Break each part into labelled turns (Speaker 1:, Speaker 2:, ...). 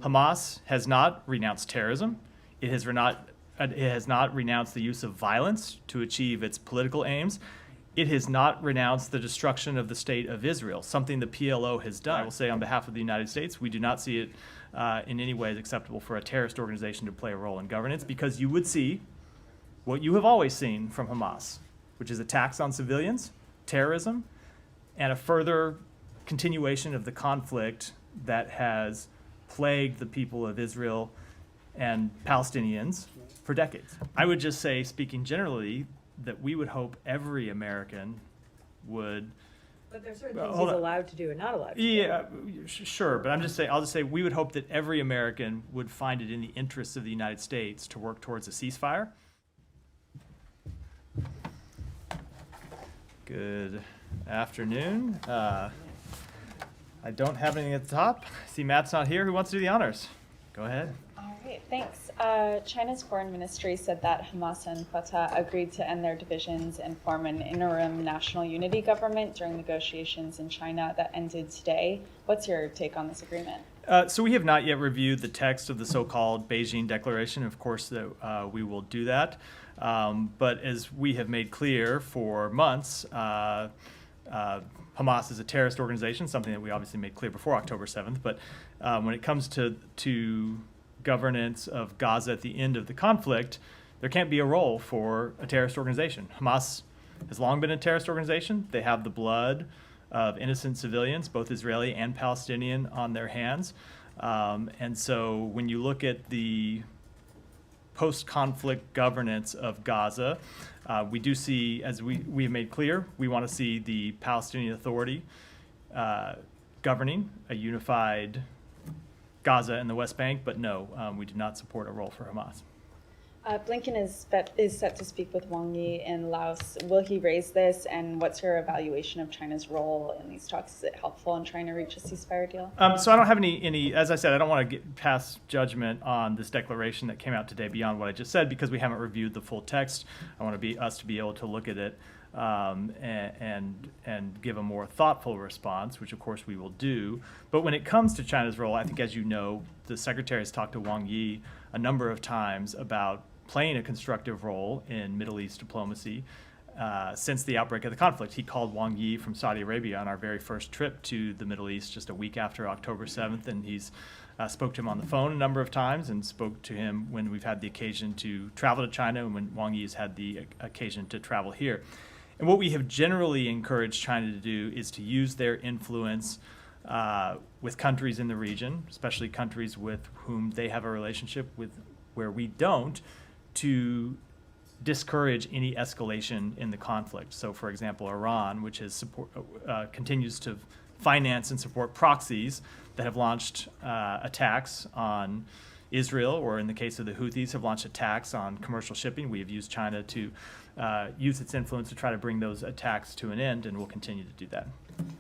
Speaker 1: Hamas has not renounced terrorism. It has not renounced the use of violence to achieve its political aims. It has not renounced the destruction of the state of Israel, something the PLO has done. I will say on behalf of the United States, we do not see it in any way as acceptable for a terrorist organization to play a role in governance, because you would see what you have always seen from Hamas, which is attacks on civilians, terrorism, and a further continuation of the conflict that has plagued the people of Israel and Palestinians for decades. I would just say, speaking generally, that we would hope every American would.
Speaker 2: But there's certain things he's allowed to do and not allowed to do.
Speaker 1: Yeah, sure. But I'll just say we would hope that every American would find it in the interests of the United States to work towards a ceasefire. Good afternoon. I don't have anything at the top. I see Matt's not here. Who wants to do the honors? Go ahead.
Speaker 3: All right, thanks. China's foreign ministry said that Hamas and Fatah agreed to end their divisions and form an interim national unity government during negotiations in China that ended today. What's your take on this agreement?
Speaker 1: So we have not yet reviewed the text of the so-called Beijing Declaration. Of course, we will do that. But as we have made clear for months, Hamas is a terrorist organization, something that we obviously made clear before October 7th. But when it comes to governance of Gaza at the end of the conflict, there can't be a role for a terrorist organization. Hamas has long been a terrorist organization. They have the blood of innocent civilians, both Israeli and Palestinian, on their hands. And so when you look at the post-conflict governance of Gaza, we do see, as we have made clear, we want to see the Palestinian Authority governing a unified Gaza and the West Bank, but no, we do not support a role for Hamas.
Speaker 3: Blinken is set to speak with Wang Yi in Laos. Will he raise this, and what's your evaluation of China's role in these talks? Is it helpful in trying to reach a ceasefire deal?
Speaker 1: So I don't have any, as I said, I don't want to pass judgment on this declaration that came out today beyond what I just said, because we haven't reviewed the full text. I want us to be able to look at it and give a more thoughtful response, which of course we will do. But when it comes to China's role, I think, as you know, the Secretary has talked to Wang Yi a number of times about playing a constructive role in Middle East diplomacy since the outbreak of the conflict. He called Wang Yi from Saudi Arabia on our very first trip to the Middle East just a week after October 7th, and he's spoke to him on the phone a number of times and spoke to him when we've had the occasion to travel to China and when Wang Yi has had the occasion to travel here. And what we have generally encouraged China to do is to use their influence with countries in the region, especially countries with whom they have a relationship with where we don't, to discourage any escalation in the conflict. So, for example, Iran, which has continues to finance and support proxies that have launched attacks on Israel, or in the case of the Houthis, have launched attacks on commercial shipping. We have used China to use its influence to try to bring those attacks to an end, and will continue to do that.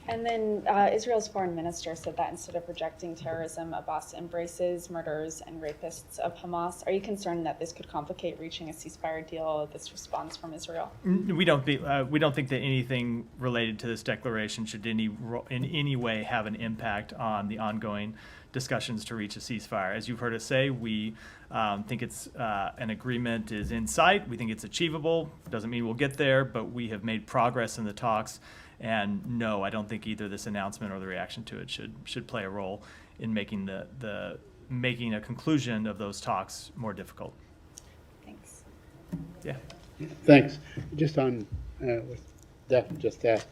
Speaker 3: And then Israel's foreign minister said that instead of rejecting terrorism, Abbas embraces murderers and rapists of Hamas. Are you concerned that this could complicate reaching a ceasefire deal, this response from Israel?
Speaker 1: We don't think that anything related to this declaration should in any way have an impact on the ongoing discussions to reach a ceasefire. As you've heard us say, we think it's an agreement is in sight. We think it's achievable. Doesn't mean we'll get there, but we have made progress in the talks. And no, I don't think either this announcement or the reaction to it should play a role in making making a conclusion of those talks more difficult.
Speaker 3: Thanks.
Speaker 1: Yeah.
Speaker 4: Thanks. Just on what Daphne just asked.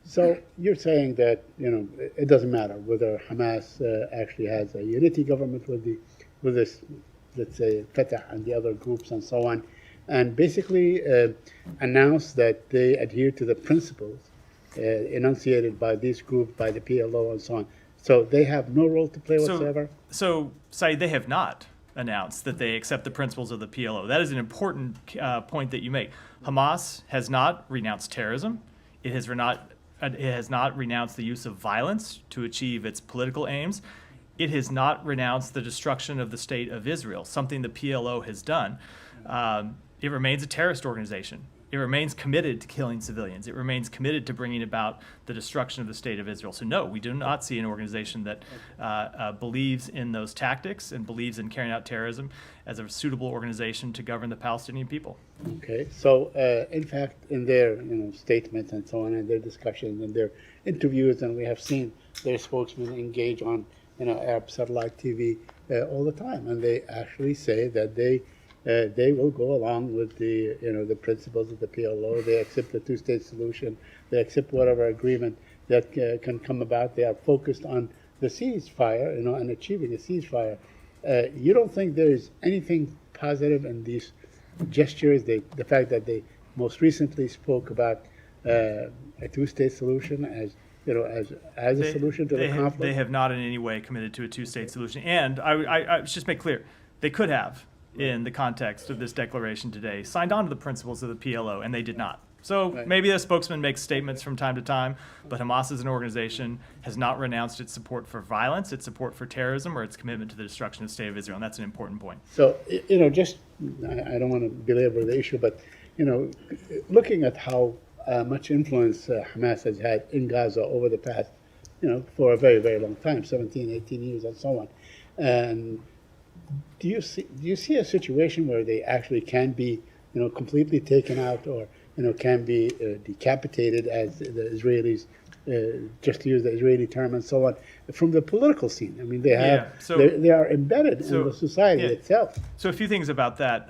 Speaker 4: So you're saying that it doesn't matter whether Hamas actually has a unity government with this, let's say, Fatah and the other groups and so on, and basically announce that they adhere to the principles enunciated by this group, by the PLO, and so on. So they have no role to play whatsoever?
Speaker 1: So, Saeed, they have not announced that they accept the principles of the PLO. That is an important point that you make. Hamas has not renounced terrorism. It has not renounced the use of violence to achieve its political aims. It has not renounced the destruction of the state of Israel, something the PLO has done. It remains a terrorist organization. it remains committed to killing civilians. It remains committed to bringing about the destruction of the state of Israel. So no, we do not see an organization that believes in those tactics and believes in carrying out terrorism as a suitable organization to govern the Palestinian people.
Speaker 4: Okay, so in fact, in their statements and so on, and their discussions and their interviews, and we have seen their spokesmen engage on Arab satellite TV all the time, and they actually say that they will go along with the principles of the PLO. They accept the two-state solution. They accept whatever agreement that can come about. They are focused on the ceasefire, and achieving a ceasefire. You don't think there is anything positive in these gestures? The fact that they most recently spoke about a two-state solution as a solution to the conflict.
Speaker 1: They have not in any way committed to a two-state solution. And I just make clear, they could have, in the context of this declaration today, signed on to the principles of the PLO, and they did not. So maybe a spokesman makes statements from time to time, but Hamas as an organization has not renounced its support for violence, its support for terrorism, or its commitment to the destruction of the state of Israel, and that's an important point.
Speaker 4: So, just, I don't want to belabor the issue, but, looking at how much influence Hamas has had in Gaza over the past, for a very, very long time, 17, 18 years and so on. And do you see a situation where they actually can be, completely taken out, or can be decapitated, as the Israelis, just to use the Israeli term and so on, from the political scene? I mean, they are embedded in the society itself.
Speaker 1: So a few things about that.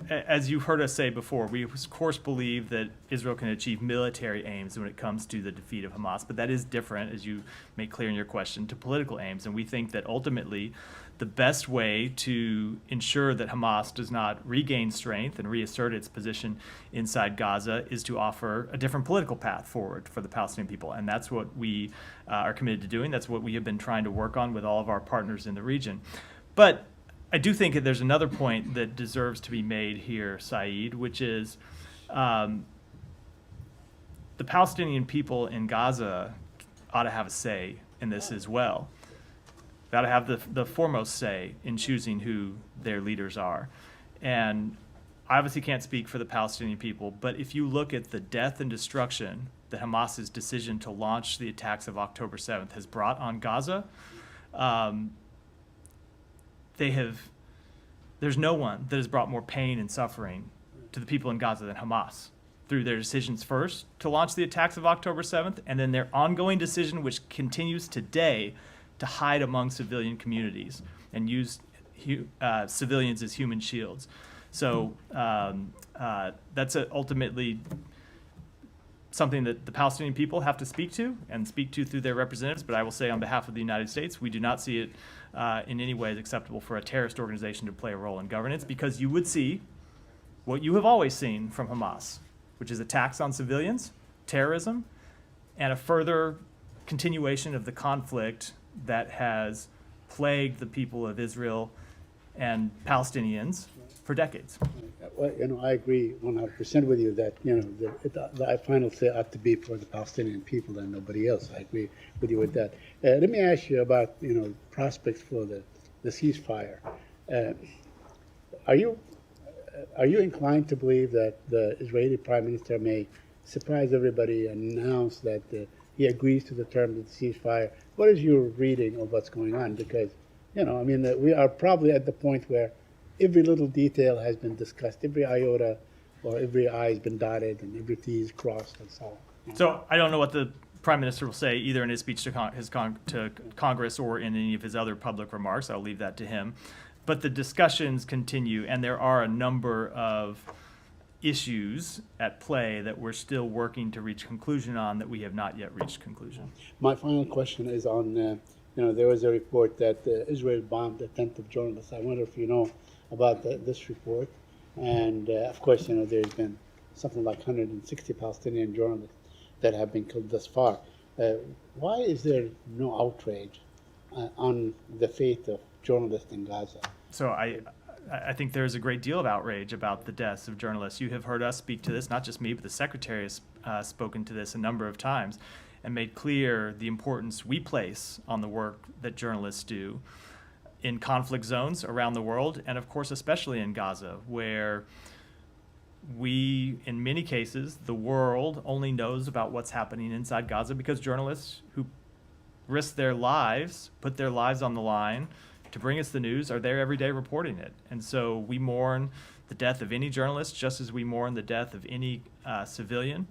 Speaker 1: As you've heard us say before, we of course believe that Israel can achieve military aims when it comes to the defeat of Hamas, but that is different, as you made clear in your question, to political aims. And we think that ultimately the best way to ensure that Hamas does not regain strength and reassert its position inside Gaza is to offer a different political path forward for the Palestinian people. And that's what we are committed to doing. That's what we have been trying to work on with all of our partners in the region. But I do think that there's another point that deserves to be made here, Saeed, which is the Palestinian people in Gaza ought to have a say in this as well. They ought to have the foremost say in choosing who their leaders are. And I obviously can't speak for the Palestinian people, but if you look at the death and destruction that Hamas's decision to launch the attacks of October 7th has brought on Gaza, there's no one that has brought more pain and suffering to the people in Gaza than Hamas, through their decisions first to launch the attacks of October 7th, and then their ongoing decision, which continues today, to hide among civilian communities and use civilians as human shields. So that's ultimately something that the Palestinian people have to speak to and speak to through their representatives. But I will say on behalf of the United States, we do not see it in any way as acceptable for a terrorist organization to play a role in governance, because you would see what you have always seen from Hamas, which is attacks on civilians, terrorism, and a further continuation of the conflict that has plagued the people of Israel and Palestinians for decades.
Speaker 4: Well, I agree 100% with you that, the final say ought to be for the Palestinian people and nobody else. I agree with you with that. Let me ask you about, prospects for the ceasefire. Are you inclined to believe that the Israeli Prime Minister may surprise everybody and announce that he agrees to the terms of the ceasefire? What is your reading of what's going on? Because, we are probably at the point where every little detail has been discussed, every iota or every I has been dotted and every T is crossed and so on.
Speaker 1: So I don't know what the Prime Minister will say either in his speech to Congress or in any of his other public remarks. I'll leave that to him. But the discussions continue, and there are a number of issues at play that we're still working to reach conclusion on that we have not yet reached conclusion.
Speaker 4: My final question is on, there was a report that Israel bombed a tent of journalists. I wonder if you know about this report. And of course, there's been something like 160 Palestinian journalists that have been killed thus far. Why is there no outrage on the fate of journalists in Gaza?
Speaker 1: So I think there's a great deal of outrage about the deaths of journalists. You have heard us speak to this, not just me, but the Secretary has spoken to this a number of times and made clear the importance we place on the work that journalists do in conflict zones around the world, and of course especially in Gaza, where we, in many cases, the world only knows about what's happening inside Gaza because journalists who risk their lives, put their lives on the line to bring us the news are there every day reporting it. And so we mourn the death of any journalist just as we mourn the death of any civilian.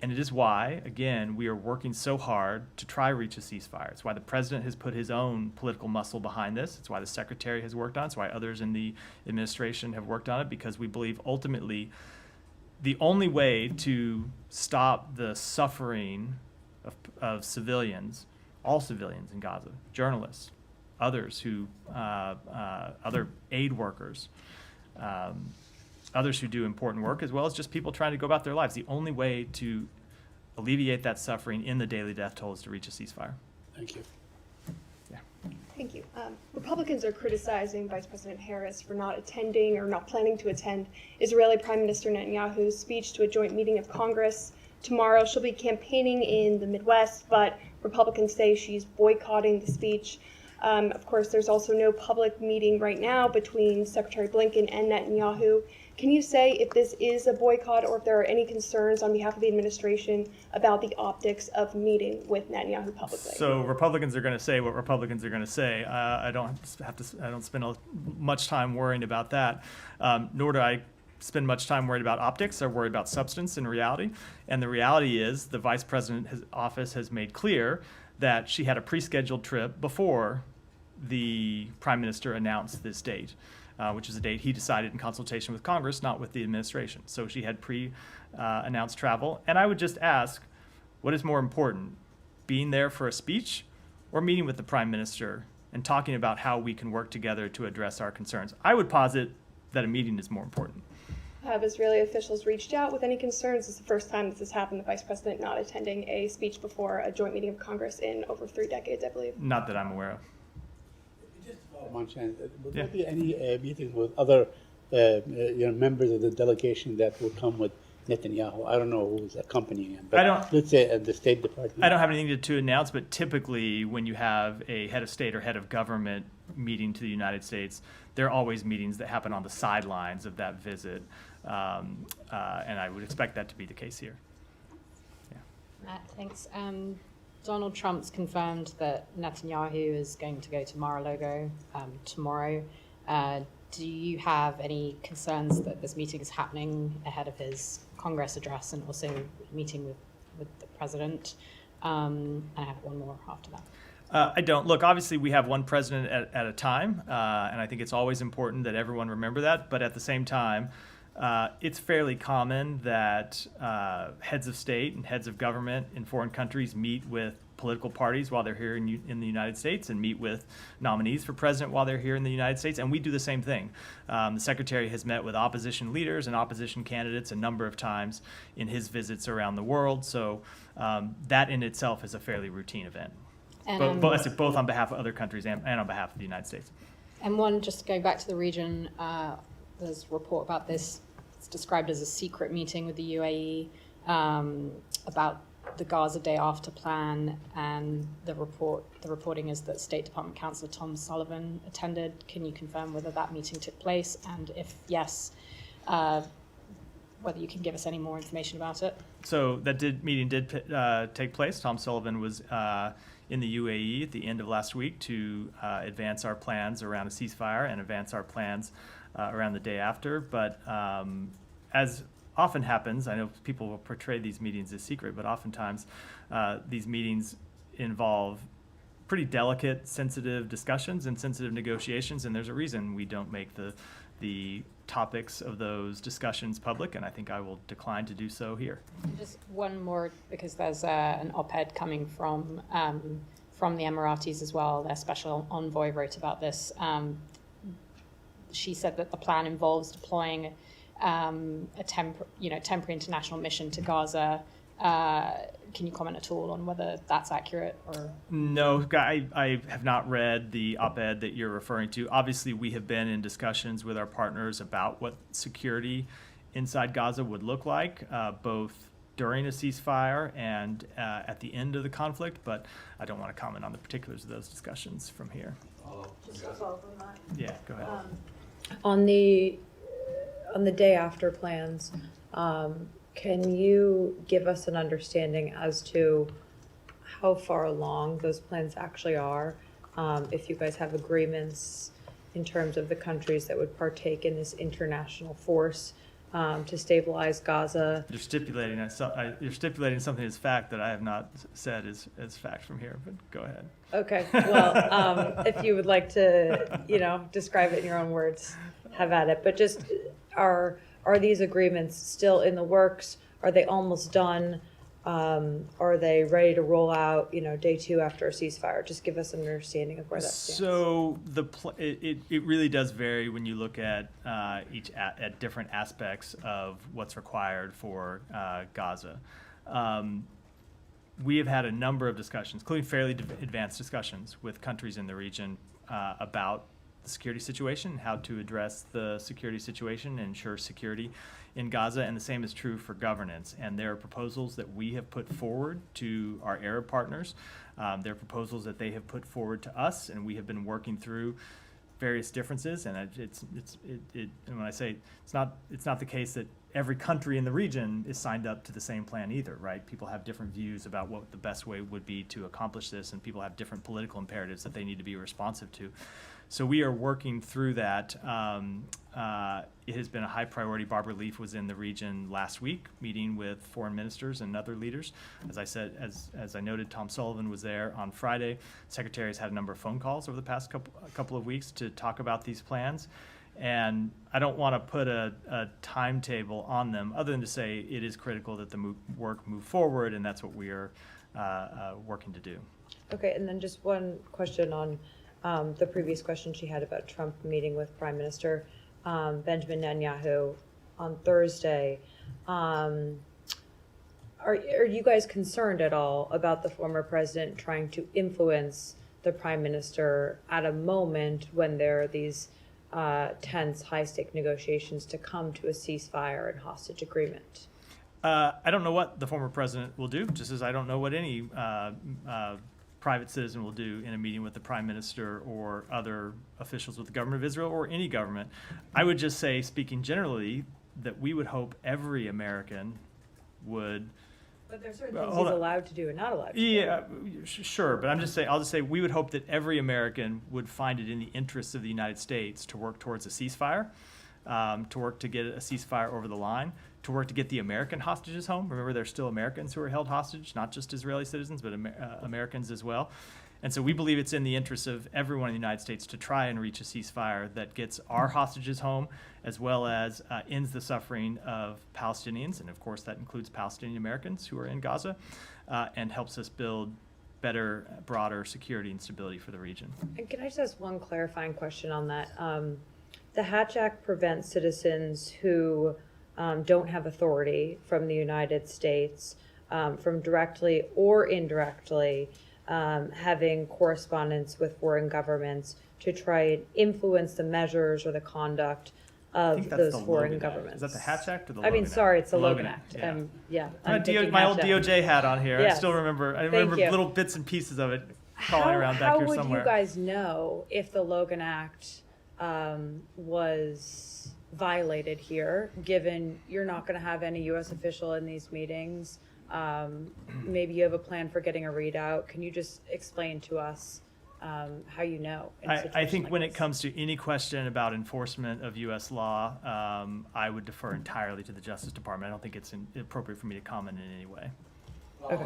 Speaker 1: And it is why, again, we are working so hard to try to reach a ceasefire. It's why the president has put his own political muscle behind this. It's why the secretary has worked on it. It's why others in the administration have worked on it, because we believe ultimately the only way to stop the suffering of civilians, all civilians in Gaza, journalists, others who, other aid workers, others who do important work, as well as just people trying to go about their lives. The only way to alleviate that suffering in the daily death toll is to reach a ceasefire.
Speaker 4: Thank you.
Speaker 1: Yeah.
Speaker 5: Thank you. Republicans are criticizing Vice President Harris for not attending or not planning to attend Israeli Prime Minister Netanyahu's speech to a joint meeting of Congress tomorrow. She'll be campaigning in the Midwest, but Republicans say she's boycotting the speech. Of course, there's also no public meeting right now between Secretary Blinken and Netanyahu. Can you say if this is a boycott or if there are any concerns on behalf of the administration about the optics of meeting with Netanyahu publicly?
Speaker 1: So Republicans are going to say what Republicans are going to say. I don't spend much time worrying about that, nor do I spend much time worried about optics. I worry about substance and reality. And the reality is the vice president's office has made clear that she had a pre-scheduled trip before the prime minister announced this date, which is a date he decided in consultation with Congress, not with the administration. So she had pre-announced travel. And I would just ask, what is more important, being there for a speech or meeting with the prime minister and talking about how we can work together to address our concerns? I would posit that a meeting is more important.
Speaker 5: Have Israeli officials reached out with any concerns? This is the first time this has happened, the vice president not attending a speech before a joint meeting of Congress in over 3 decades, I believe.
Speaker 1: Not that I'm aware of.
Speaker 4: Just Manchan, would
Speaker 1: Yeah.
Speaker 4: there be any meetings with other members of the delegation that will come with Netanyahu? I don't know who's accompanying him, but let's say at the State Department.
Speaker 1: I don't have anything to announce, but typically when you have a head of state or head of government meeting to the United States, there are always meetings that happen on the sidelines of that visit. And I would expect that to be the case here. Yeah.
Speaker 6: Thanks. Donald Trump's confirmed that Netanyahu is going to go to Mar-a-Lago tomorrow. Do you have any concerns that this meeting is happening ahead of his Congress address and also meeting with the president? And I have one more after that.
Speaker 1: I don't. Look, obviously we have one president at a time, and I think it's always important that everyone remember that. But at the same time, it's fairly common that heads of state and heads of government in foreign countries meet with political parties while they're here in the United States and meet with nominees for president while they're here in the United States, and we do the same thing. The secretary has met with opposition leaders and opposition candidates a number of times in his visits around the world, so that in itself is a fairly routine event.
Speaker 6: And,
Speaker 1: both on behalf of other countries and on behalf of the United States.
Speaker 6: And one, just going back to the region, there's a report about this. It's described as a secret meeting with the UAE about the Gaza Day After plan, and the reporting is that State Department Counselor Tom Sullivan attended. Can you confirm whether that meeting took place, and if yes, whether you can give us any more information about it?
Speaker 1: So that meeting did take place. Tom Sullivan was in the UAE at the end of last week to advance our plans around a ceasefire and advance our plans around the day after. But as often happens, I know people will portray these meetings as secret, but oftentimes these meetings involve pretty delicate, sensitive discussions and sensitive negotiations, and there's a reason we don't make the topics of those discussions public, and I think I will decline to do so here.
Speaker 6: Just one more, because there's an op-ed coming from the Emiratis as well. Their special envoy wrote about this. She said that the plan involves deploying a temporary international mission to Gaza. Can you comment at all on whether that's accurate? Or
Speaker 1: no, I have not read the op-ed that you're referring to. Obviously, we have been in discussions with our partners about what security inside Gaza would look like, both during a ceasefire and at the end of the conflict, but I don't want to comment on the particulars of those discussions from here.
Speaker 2: Just to follow up on that.
Speaker 1: Yeah, go ahead.
Speaker 2: On the on the day after plans, can you give us an understanding as to how far along those plans actually are? If you guys have agreements in terms of the countries that would partake in this international force to stabilize Gaza?
Speaker 1: You're stipulating something as fact that I have not said as fact from here, but go ahead.
Speaker 2: Okay, well, if you would like to, describe it in your own words, have at it. But just, are these agreements still in the works? Are they almost done? Are they ready to roll out, day 2 after a ceasefire? Just give us an understanding of where that stands.
Speaker 1: So it really does vary when you look at at different aspects of what's required for Gaza. We have had a number of discussions, including fairly advanced discussions with countries in the region about the security situation, how to address the security situation and ensure security in Gaza, and the same is true for governance. And there are proposals that we have put forward to our Arab partners. There are proposals that they have put forward to us, and we have been working through various differences. And and when I say it's not the case that every country in the region is signed up to the same plan either, right? People have different views about what the best way would be to accomplish this, and people have different political imperatives that they need to be responsive to. So we are working through that. It has been a high priority. Barbara Leaf was in the region last week, meeting with foreign ministers and other leaders. As I said, as I noted, Tom Sullivan was there on Friday. Secretaries had a number of phone calls over the past couple of weeks to talk about these plans. And I don't want to put a timetable on them, other than to say it is critical that the work move forward, and that's what we are working to do.
Speaker 2: Okay, and then just one question on the previous question she had about Trump meeting with Prime Minister Benjamin Netanyahu on Thursday. Are you guys concerned at all about the former president trying to influence the Prime Minister at a moment when there are these tense, high-stake negotiations to come to a ceasefire and hostage agreement?
Speaker 1: I don't know what the former president will do, just as I don't know what any private citizen will do in a meeting with the Prime Minister or other officials with the government of Israel or any government. I would just say, speaking generally, that we would hope every American would.
Speaker 2: But there's certain things he's allowed to do and not allowed to do.
Speaker 1: Yeah, sure. But I'll just say we would hope that every American would find it in the interests of the United States to work towards a ceasefire, to work to get a ceasefire over the line, to work to get the American hostages home. Remember, there's still Americans who are held hostage, not just Israeli citizens, but Americans as well. And so we believe it's in the interest of everyone in the United States to try and reach a ceasefire that gets our hostages home, as well as ends the suffering of Palestinians, and of course that includes Palestinian Americans who are in Gaza, and helps us build better, broader security and stability for the region.
Speaker 2: And can I just ask one clarifying question on that? The Hatch Act prevents citizens who don't have authority from the United States from directly or indirectly having correspondence with foreign governments to try and influence the measures or the conduct of those foreign governments.
Speaker 1: Is that the Hatch Act or the Logan
Speaker 2: I mean,
Speaker 1: Act?
Speaker 2: sorry, it's the Logan Act.
Speaker 1: Yeah.
Speaker 2: I'm thinking
Speaker 1: my
Speaker 2: Hatch
Speaker 1: old
Speaker 2: Act.
Speaker 1: DOJ hat on here.
Speaker 2: Yes.
Speaker 1: I still remember. I
Speaker 2: Thank
Speaker 1: remember
Speaker 2: you.
Speaker 1: little bits and pieces of it crawling around back here somewhere.
Speaker 2: How would you guys know if the Logan Act was violated here, given you're not going to have any U.S. official in these meetings? Maybe you have a plan for getting a readout. Can you just explain to us how you know?
Speaker 1: I think when it comes to any question about enforcement of U.S. law, I would defer entirely to the Justice Department. I don't think it's appropriate for me to comment in any way.
Speaker 2: Okay.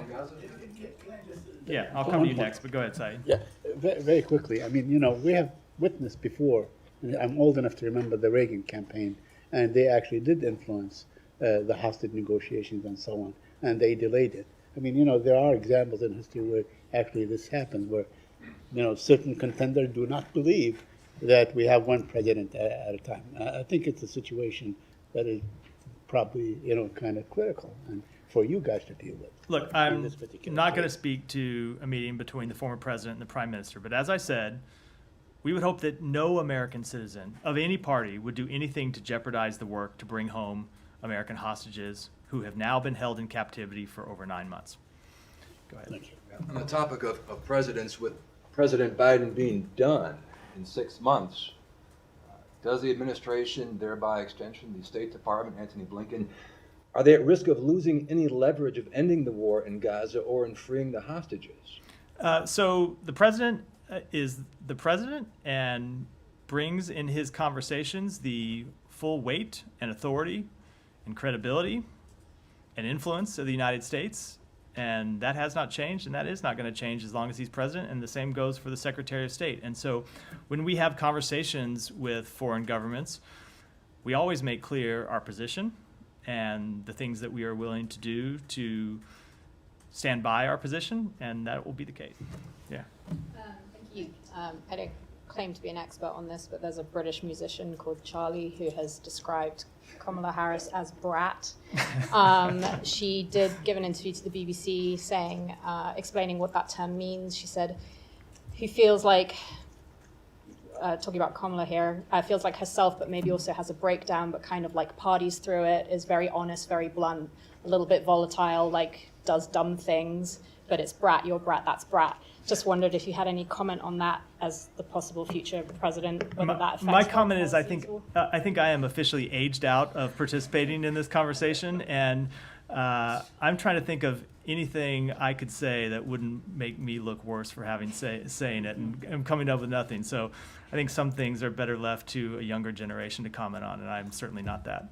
Speaker 1: Yeah, I'll come to you next, but go ahead, Saeed.
Speaker 4: Yeah, very quickly. I mean, we have witnessed before, and I'm old enough to remember the Reagan campaign, and they actually did influence the hostage negotiations and so on, and they delayed it. I mean, there are examples in history where actually this happened, where, certain contenders do not believe that we have one president at a time. I think it's a situation that is probably, kind of critical and for you guys to deal with.
Speaker 1: Look, I'm not going to speak to a meeting between the former president and the prime minister, but as I said, we would hope that no American citizen of any party would do anything to jeopardize the work to bring home American hostages who have now been held in captivity for over 9 months. Go ahead.
Speaker 4: Thank you.
Speaker 7: On the topic of presidents, with President Biden being done in 6 months, Does the administration, thereby extension, the State Department, Antony Blinken, are they at risk of losing any leverage of ending the war in Gaza or in freeing the hostages?
Speaker 1: So the president is the president and brings in his conversations the full weight and authority and credibility and influence of the United States. And that has not changed, and that is not going to change as long as he's president, and the same goes for the Secretary of State. And so when we have conversations with foreign governments, we always make clear our position and the things that we are willing to do to stand by our position, and that will be the case. Yeah.
Speaker 6: Thank you. I don't claim to be an expert on this, but there's a British musician called Charlie who has described Kamala Harris as brat. She did give an interview to the BBC saying, explaining what that term means. She said, who feels like, talking about Kamala here, feels like herself, but maybe also has a breakdown, but kind of like parties through it, is very honest, very blunt, a little bit volatile, like does dumb things, but it's brat, you're brat, that's brat. Just wondered if you had any comment on that as the possible future president, whether that affects
Speaker 1: My comment is, I
Speaker 6: policies
Speaker 1: think I am officially aged out of participating in this conversation, and I'm trying to think of anything I could say that wouldn't make me look worse for having saying it, and I'm coming up with nothing. So I think some things are better left to a younger generation to comment on, and I'm certainly not that.